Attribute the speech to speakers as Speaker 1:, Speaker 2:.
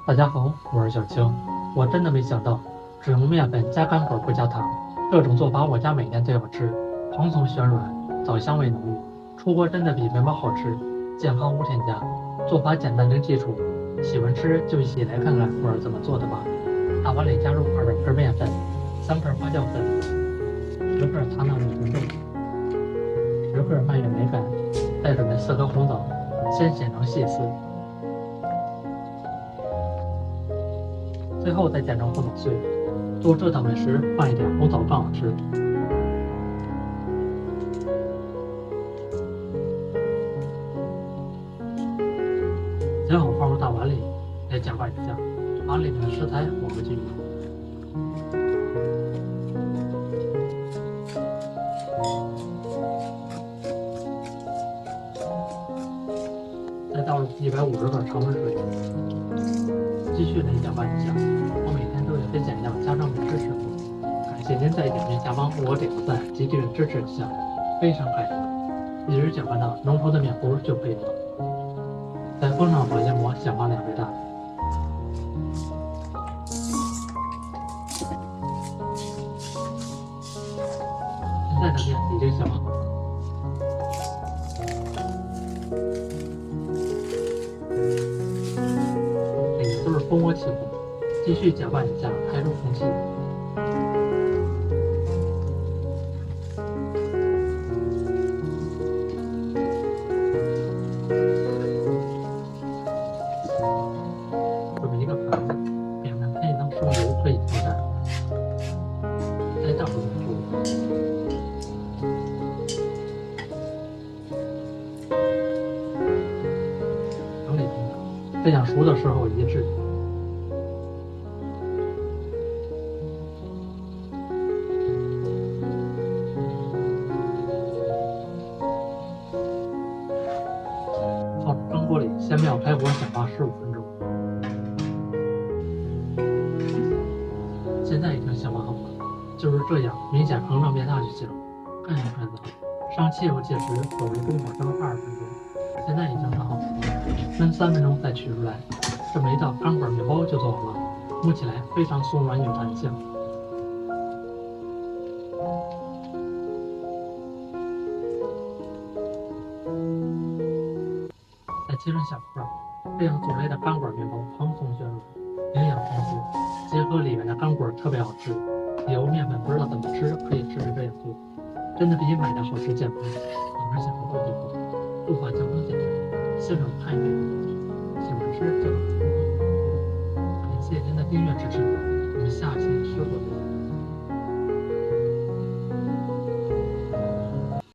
Speaker 1: 大家好，我是小青。我真的没想到，只用面粉加干果不加糖，这种做法我家每天都要吃，蓬松暄软，枣香味浓郁，出锅真的比面包好吃，健康无添加，做法简单零基础，喜欢吃就一起来看看我是怎么做的吧。大碗里加入200克面粉，3克花椒粉，10克糖糖米红豆，10克蔓越莓干，再准备4颗红枣，先剪成细丝。最后再剪成红枣碎。做这道美食放一点红枣更好吃。剪好放入大碗里，再搅拌一下，把里面的食材混合均匀。再倒入150克常温水，继续来搅拌一下。我每天都有些减量家常美食食谱，感谢您在点评下方为我点个赞及订阅支持一下，非常感谢。一直搅拌到浓稠的面糊就可以了。再封上保鲜膜，想放2倍大。现在的面已经小了。里面都是蜂窝气孔，继续搅拌一下，排出空气。准备一个盘子，表面喷一层生油可以调蘸，再倒入面糊，整理平等，这样熟的时候一致。放入蒸锅里，先煸开火，小发15分钟。现在已经小发好了，就是这样，明显膨胀变大就行。看一看子，上气候切时，火为中火蒸20分钟。现在已经蒸好了，焖3分钟再取出来。这么一道干果面包就做完了，摸起来非常松软有弹性。再切成小块，这样做出来的干果面包蓬松暄软，营养丰富，结合里面的干果特别好吃。有面粉不知道怎么吃，可以试试这样做，真的比买的好吃健康。有人想不会就好，做法相当简单，现场看一遍就行。喜欢吃就感谢您的订阅支持，我们下期吃货。